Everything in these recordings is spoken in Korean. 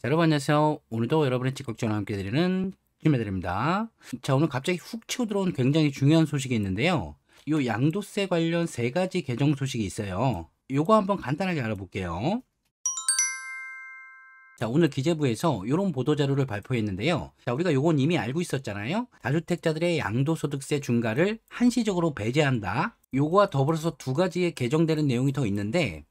자, 여러분 안녕하세요. 오늘도 여러분의 집 걱정을 함께 드리는 김혜들입니다. 자, 오늘 갑자기 훅 치고 들어온 굉장히 중요한 소식이 있는데요. 요 양도세 관련 세 가지 개정 소식이 있어요. 요거 한번 간단하게 알아볼게요. 자, 오늘 기재부에서 이런 보도자료를 발표했는데요. 자, 우리가 요건 이미 알고 있었잖아요. 다주택자들의 양도소득세 중과를 한시적으로 배제한다. 요거와 더불어서 두 가지의 개정되는 내용이 더 있는데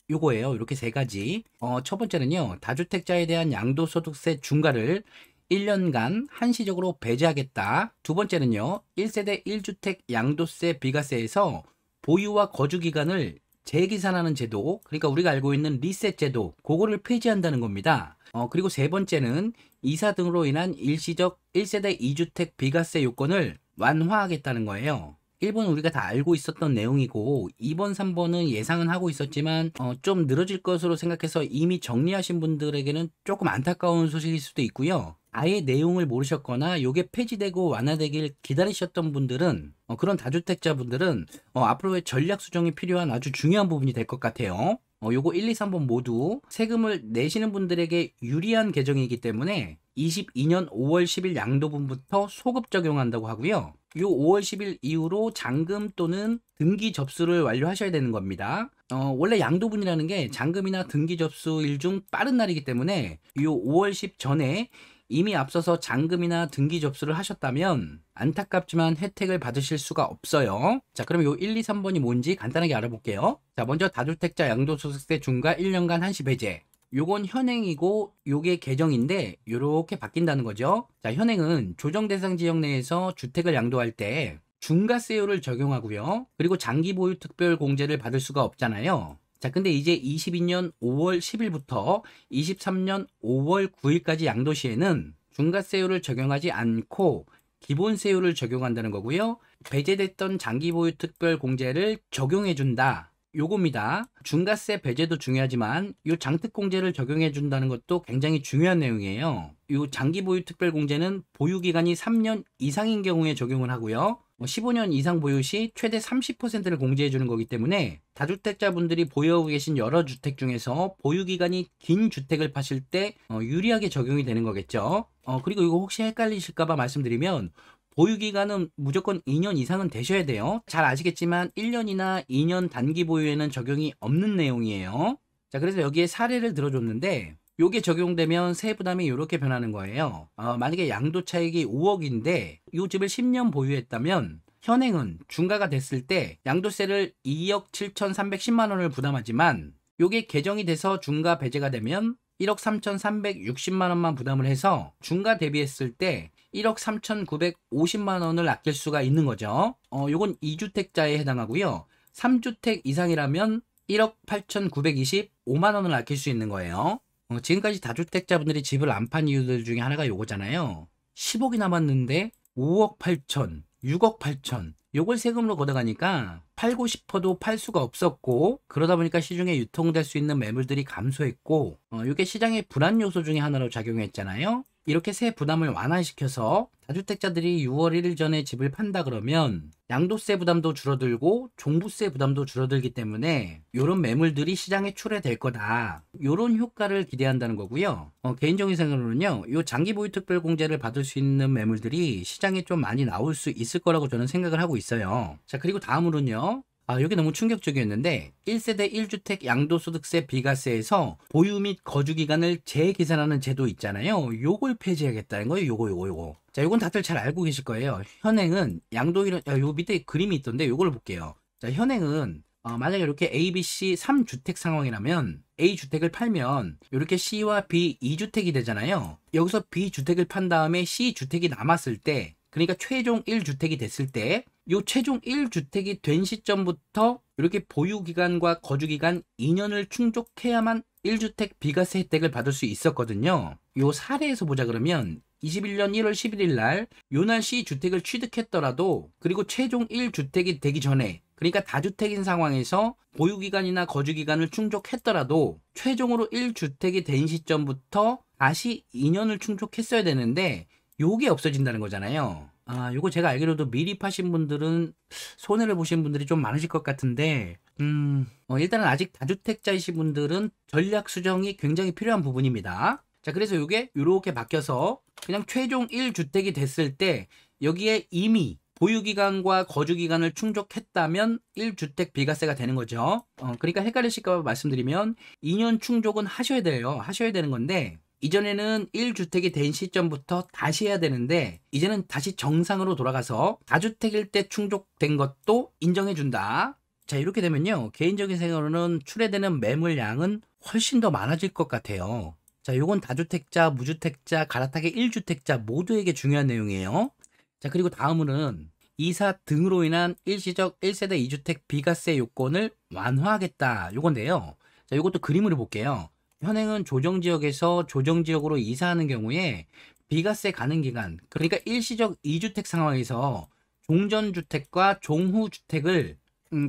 요거예요. 이렇게 세 가지. 첫 번째는요. 다주택자에 대한 양도소득세 중과를 1년간 한시적으로 배제하겠다. 두 번째는요. 1세대 1주택 양도세 비과세에서 보유와 거주 기간을 재계산하는 제도, 그러니까 우리가 알고 있는 리셋 제도, 그거를 폐지한다는 겁니다. 그리고 세 번째는 이사 등으로 인한 일시적 1세대 2주택 비과세 요건을 완화하겠다는 거예요. 1번 우리가 다 알고 있었던 내용이고 2번, 3번은 예상은 하고 있었지만 좀 늘어질 것으로 생각해서 이미 정리하신 분들에게는 조금 안타까운 소식일 수도 있고요. 아예 내용을 모르셨거나 요게 폐지되고 완화되길 기다리셨던 분들은 그런 다주택자분들은 앞으로의 전략 수정이 필요한 아주 중요한 부분이 될 것 같아요. 요거 1, 2, 3번 모두 세금을 내시는 분들에게 유리한 개정이기 때문에 22년 5월 10일 양도분부터 소급 적용한다고 하고요. 요 5월 10일 이후로 잔금 또는 등기 접수를 완료하셔야 되는 겁니다. 원래 양도분이라는 게 잔금이나 등기 접수일 중 빠른 날이기 때문에 요 5월 10 전에 이미 앞서서 잔금이나 등기 접수를 하셨다면 안타깝지만 혜택을 받으실 수가 없어요. 자, 그럼 요 1, 2, 3번이 뭔지 간단하게 알아볼게요. 자, 먼저 다주택자 양도소득세 중과 1년간 한시 배제. 요건 현행이고 요게 개정인데 요렇게 바뀐다는 거죠. 자, 현행은 조정 대상 지역 내에서 주택을 양도할 때 중과세율을 적용하고요. 그리고 장기 보유 특별 공제를 받을 수가 없잖아요. 자, 근데 이제 22년 5월 10일부터 23년 5월 9일까지 양도시에는 중과세율을 적용하지 않고 기본세율을 적용한다는 거고요. 배제됐던 장기 보유 특별 공제를 적용해 준다. 요겁니다. 중과세 배제도 중요하지만 요 장특공제를 적용해 준다는 것도 굉장히 중요한 내용이에요. 요 장기 보유 특별 공제는 보유 기간이 3년 이상인 경우에 적용을 하고요. 15년 이상 보유 시 최대 30%를 공제해 주는 거기 때문에 다주택자분들이 보유하고 계신 여러 주택 중에서 보유 기간이 긴 주택을 파실 때 유리하게 적용이 되는 거겠죠. 그리고 이거 혹시 헷갈리실까 봐 말씀드리면 보유기간은 무조건 2년 이상은 되셔야 돼요. 잘 아시겠지만 1년이나 2년 단기 보유에는 적용이 없는 내용이에요. 자, 그래서 여기에 사례를 들어줬는데 요게 적용되면 세부 부담이 이렇게 변하는 거예요. 만약에 양도 차익이 5억인데 이 집을 10년 보유했다면 현행은 중과가 됐을 때 양도세를 2억 7,310만 원을 부담하지만 요게 개정이 돼서 중과 배제가 되면 1억 3,360만 원만 부담을 해서 중과 대비했을 때 1억 3,950만 원을 아낄 수가 있는 거죠. 요건 2주택자에 해당하고요. 3주택 이상이라면 1억 8,925만 원을 아낄 수 있는 거예요. 지금까지 다주택자분들이 집을 안 판 이유들 중에 하나가 요거잖아요. 10억이 남았는데 5억 8천, 6억 8천 요걸 세금으로 걷어가니까 팔고 싶어도 팔 수가 없었고 그러다 보니까 시중에 유통될 수 있는 매물들이 감소했고 이게 시장의 불안 요소 중에 하나로 작용했잖아요. 이렇게 세 부담을 완화시켜서 다주택자들이 6월 1일 전에 집을 판다 그러면 양도세 부담도 줄어들고 종부세 부담도 줄어들기 때문에 이런 매물들이 시장에 출회될 거다. 이런 효과를 기대한다는 거고요. 개인적인 생각으로는요. 이 장기 보유 특별 공제를 받을 수 있는 매물들이 시장에 좀 많이 나올 수 있을 거라고 저는 생각을 하고 있어요. 자, 그리고 다음으로는요. 이게 너무 충격적이었는데 1세대 1주택 양도소득세 비과세에서 보유 및 거주 기간을 재계산하는 제도 있잖아요. 요걸 폐지하겠다는 거예요. 요거. 자, 요건 다들 잘 알고 계실 거예요. 현행은 양도일은 요 밑에 그림이 있던데 요걸 볼게요. 자, 현행은 만약에 이렇게 A, B, C 3주택 상황이라면 A 주택을 팔면 이렇게 C와 B 2주택이 되잖아요. 여기서 B 주택을 판 다음에 C 주택이 남았을 때 그러니까 최종 1주택이 됐을 때 요 최종 1주택이 된 시점부터 이렇게 보유기간과 거주기간 2년을 충족해야만 1주택 비과세 혜택을 받을 수 있었거든요. 요 사례에서 보자 그러면 21년 1월 11일 날 요날 C주택을 취득했더라도 그리고 최종 1주택이 되기 전에 그러니까 다주택인 상황에서 보유기간이나 거주기간을 충족했더라도 최종으로 1주택이 된 시점부터 다시 2년을 충족했어야 되는데 요게 없어진다는 거잖아요. 요거 제가 알기로도 미리 파신 분들은 손해를 보신 분들이 좀 많으실 것 같은데 일단은 아직 다주택자이신 분들은 전략 수정이 굉장히 필요한 부분입니다. 자, 그래서 요게 요렇게 바뀌어서 그냥 최종 1주택이 됐을 때 여기에 이미 보유기간과 거주기간을 충족했다면 1주택 비과세가 되는 거죠. 그러니까 헷갈리실까 봐 말씀드리면 2년 충족은 하셔야 돼요. 하셔야 되는 건데 이전에는 1주택이 된 시점부터 다시 해야 되는데 이제는 다시 정상으로 돌아가서 다주택일 때 충족된 것도 인정해준다. 자, 이렇게 되면요, 개인적인 생각으로는 출회되는 매물량은 훨씬 더 많아질 것 같아요. 자, 요건 다주택자, 무주택자, 갈아타기 1주택자 모두에게 중요한 내용이에요. 자, 그리고 다음으로는 이사 등으로 인한 일시적 1세대 2주택 비과세 요건을 완화하겠다 요건데요. 자, 요것도 그림으로 볼게요. 현행은 조정지역에서 조정지역으로 이사하는 경우에 비과세 가능 기간, 그러니까 일시적 2주택 상황에서 종전주택과 종후주택을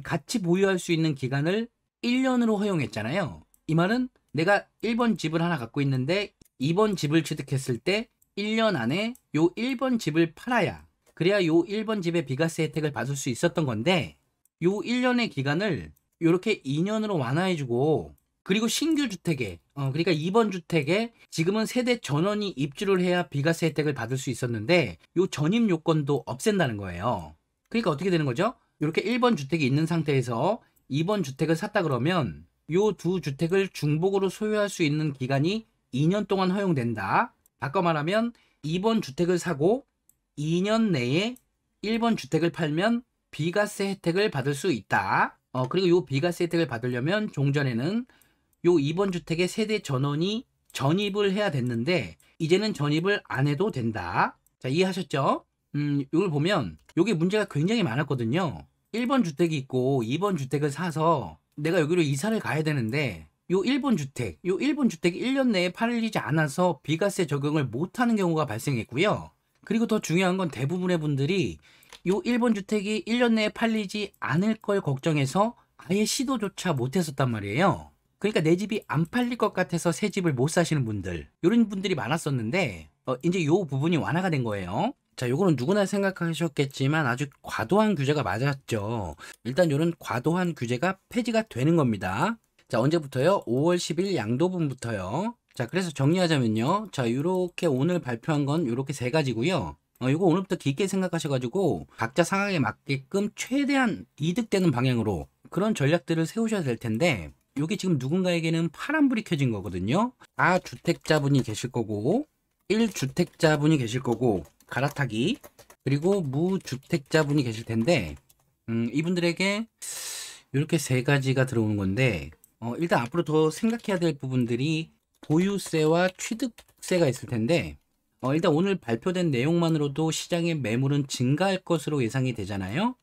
같이 보유할 수 있는 기간을 1년으로 허용했잖아요. 이 말은 내가 1번 집을 하나 갖고 있는데 2번 집을 취득했을 때 1년 안에 요 1번 집을 팔아야, 그래야 요 1번 집의 비과세 혜택을 받을 수 있었던 건데 요 1년의 기간을 요렇게 2년으로 완화해주고, 그리고 신규 주택에 그러니까 2번 주택에 지금은 세대 전원이 입주를 해야 비과세 혜택을 받을 수 있었는데 요 전입 요건도 없앤다는 거예요. 그러니까 어떻게 되는 거죠? 이렇게 1번 주택이 있는 상태에서 2번 주택을 샀다 그러면 요 두 주택을 중복으로 소유할 수 있는 기간이 2년 동안 허용된다. 바꿔 말하면 2번 주택을 사고 2년 내에 1번 주택을 팔면 비과세 혜택을 받을 수 있다. 그리고 요 비과세 혜택을 받으려면 종전에는 요 2번 주택의 세대 전원이 전입을 해야 됐는데 이제는 전입을 안 해도 된다. 자, 이해하셨죠? 이걸 보면 요게 문제가 굉장히 많았거든요. 1번 주택이 있고 2번 주택을 사서 내가 여기로 이사를 가야 되는데 요 1번 주택이 1년 내에 팔리지 않아서 비과세 적용을 못하는 경우가 발생했고요. 그리고 더 중요한 건 대부분의 분들이 요 1번 주택이 1년 내에 팔리지 않을 걸 걱정해서 아예 시도조차 못했었단 말이에요. 그러니까 내 집이 안 팔릴 것 같아서 새 집을 못 사시는 분들, 이런 분들이 많았었는데 이제 요 부분이 완화가 된 거예요. 자, 요거는 누구나 생각하셨겠지만 아주 과도한 규제가 맞았죠. 일단 요런 과도한 규제가 폐지가 되는 겁니다. 자, 언제부터요? 5월 10일 양도분부터요. 자, 그래서 정리하자면요, 자, 요렇게 오늘 발표한 건 요렇게 세 가지고요. 요거 오늘부터 깊게 생각하셔가지고 각자 상황에 맞게끔 최대한 이득되는 방향으로 그런 전략들을 세우셔야 될 텐데, 요게 지금 누군가에게는 파란불이 켜진 거거든요. 다주택자분이 계실 거고 1주택자분이 계실 거고 갈아타기, 그리고 무주택자분이 계실 텐데 이분들에게 이렇게 세 가지가 들어오는 건데, 일단 앞으로 더 생각해야 될 부분들이 보유세와 취득세가 있을 텐데, 일단 오늘 발표된 내용만으로도 시장의 매물은 증가할 것으로 예상이 되잖아요.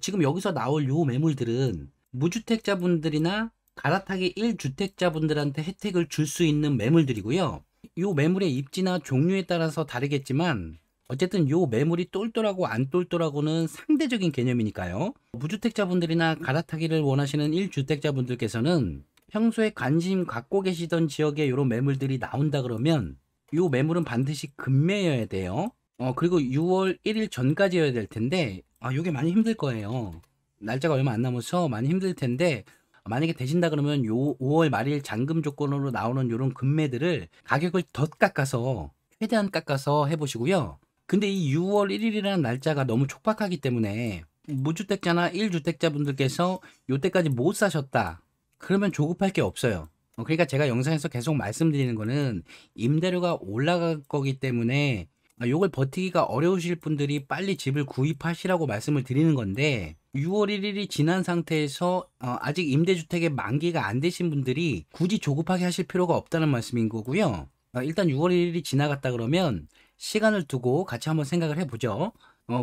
지금 여기서 나올 요 매물들은 무주택자분들이나 갈아타기 1주택자분들한테 혜택을 줄 수 있는 매물들이고요. 요 매물의 입지나 종류에 따라서 다르겠지만 어쨌든 요 매물이 똘똘하고 안 똘똘하고는 상대적인 개념이니까요. 무주택자분들이나 갈아타기를 원하시는 1주택자분들께서는 평소에 관심 갖고 계시던 지역에 이런 매물들이 나온다 그러면 요 매물은 반드시 급매여야 돼요. 그리고 6월 1일 전까지여야 될 텐데 요게 많이 힘들 거예요. 날짜가 얼마 안 남아서 많이 힘들 텐데, 만약에 되신다 그러면 요 5월 말일 잔금 조건으로 나오는 요런 금매들을 가격을 더 깎아서 최대한 깎아서 해보시고요. 근데 이 6월 1일이라는 날짜가 너무 촉박하기 때문에 무주택자나 1주택자 분들께서 요때까지 못 사셨다 그러면 조급할 게 없어요. 그러니까 제가 영상에서 계속 말씀드리는 거는 임대료가 올라갈 거기 때문에 요걸 버티기가 어려우실 분들이 빨리 집을 구입하시라고 말씀을 드리는 건데, 6월 1일이 지난 상태에서 아직 임대주택의 만기가 안 되신 분들이 굳이 조급하게 하실 필요가 없다는 말씀인 거고요. 일단 6월 1일이 지나갔다 그러면 시간을 두고 같이 한번 생각을 해보죠.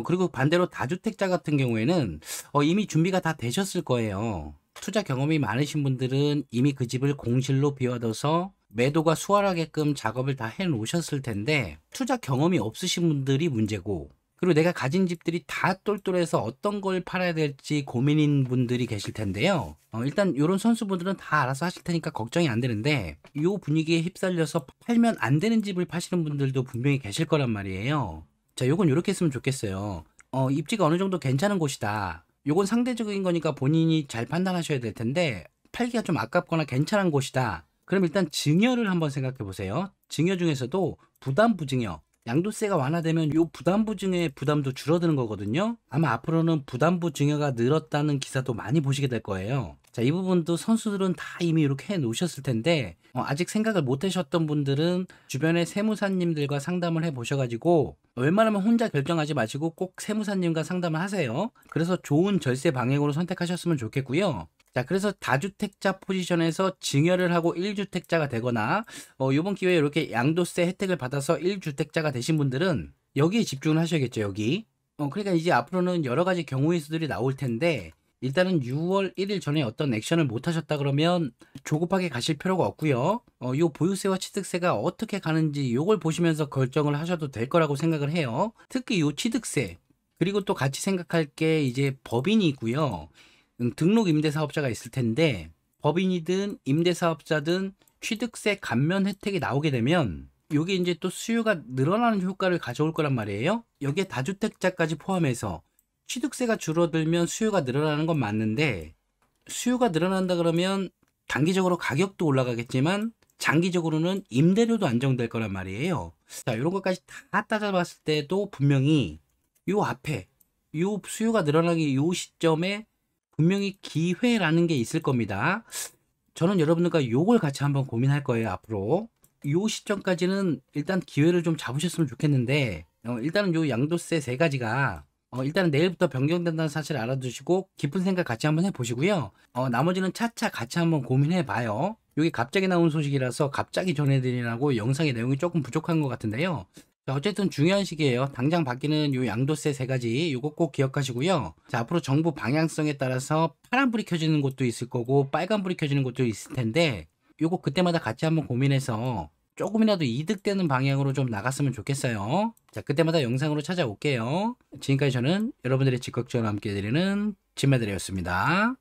그리고 반대로 다주택자 같은 경우에는 이미 준비가 다 되셨을 거예요. 투자 경험이 많으신 분들은 이미 그 집을 공실로 비워둬서 매도가 수월하게끔 작업을 다 해놓으셨을 텐데, 투자 경험이 없으신 분들이 문제고, 그리고 내가 가진 집들이 다 똘똘해서 어떤 걸 팔아야 될지 고민인 분들이 계실 텐데요. 일단 이런 선수분들은 다 알아서 하실 테니까 걱정이 안 되는데, 이 분위기에 휩쓸려서 팔면 안 되는 집을 파시는 분들도 분명히 계실 거란 말이에요. 자, 요건 이렇게 했으면 좋겠어요. 입지가 어느 정도 괜찮은 곳이다. 요건 상대적인 거니까 본인이 잘 판단하셔야 될 텐데, 팔기가 좀 아깝거나 괜찮은 곳이다. 그럼 일단 증여를 한번 생각해 보세요. 증여 중에서도 부담부증여. 양도세가 완화되면 요 부담부증여의 부담도 줄어드는 거거든요. 아마 앞으로는 부담부증여가 늘었다는 기사도 많이 보시게 될 거예요. 자, 이 부분도 선수들은 다 이미 이렇게 해 놓으셨을 텐데 아직 생각을 못 하셨던 분들은 주변의 세무사님들과 상담을 해 보셔가지고 웬만하면 혼자 결정하지 마시고 꼭 세무사님과 상담을 하세요. 그래서 좋은 절세 방향으로 선택하셨으면 좋겠고요. 자, 그래서 다주택자 포지션에서 증여를 하고 1주택자가 되거나 이번 기회에 이렇게 양도세 혜택을 받아서 1주택자가 되신 분들은 여기에 집중을 하셔야겠죠. 여기. 그러니까 이제 앞으로는 여러 가지 경우의 수들이 나올 텐데 일단은 6월 1일 전에 어떤 액션을 못 하셨다 그러면 조급하게 가실 필요가 없고요. 요 보유세와 취득세가 어떻게 가는지 요걸 보시면서 결정을 하셔도 될 거라고 생각을 해요. 특히 요 취득세, 그리고 또 같이 생각할 게 이제 법인이 있고요. 등록 임대사업자가 있을 텐데 법인이든 임대사업자든 취득세 감면 혜택이 나오게 되면 요게 이제 또 수요가 늘어나는 효과를 가져올 거란 말이에요. 여기에 다주택자까지 포함해서 취득세가 줄어들면 수요가 늘어나는 건 맞는데, 수요가 늘어난다 그러면 단기적으로 가격도 올라가겠지만 장기적으로는 임대료도 안정될 거란 말이에요. 자, 이런 것까지 다 따져봤을 때도 분명히 요 앞에 요 수요가 늘어나기 요 시점에 분명히 기회라는 게 있을 겁니다. 저는 여러분들과 요걸 같이 한번 고민할 거예요. 앞으로 요 시점까지는 일단 기회를 좀 잡으셨으면 좋겠는데 일단은 요 양도세 세 가지가 일단은 내일부터 변경된다는 사실 알아두시고 깊은 생각 같이 한번 해보시고요. 나머지는 차차 같이 한번 고민해봐요. 이게 갑자기 나온 소식이라서 갑자기 전해드리라고 영상의 내용이 조금 부족한 것 같은데요. 자, 어쨌든 중요한 시기예요. 당장 바뀌는 요 양도세 세 가지 요거 꼭 기억하시고요. 자, 앞으로 정부 방향성에 따라서 파란불이 켜지는 곳도 있을 거고 빨간불이 켜지는 곳도 있을 텐데 요거 그때마다 같이 한번 고민해서 조금이라도 이득되는 방향으로 좀 나갔으면 좋겠어요. 자, 그때마다 영상으로 찾아올게요. 지금까지 저는 여러분들의 직걱정을 함께 해드리는 진매들이었습니다.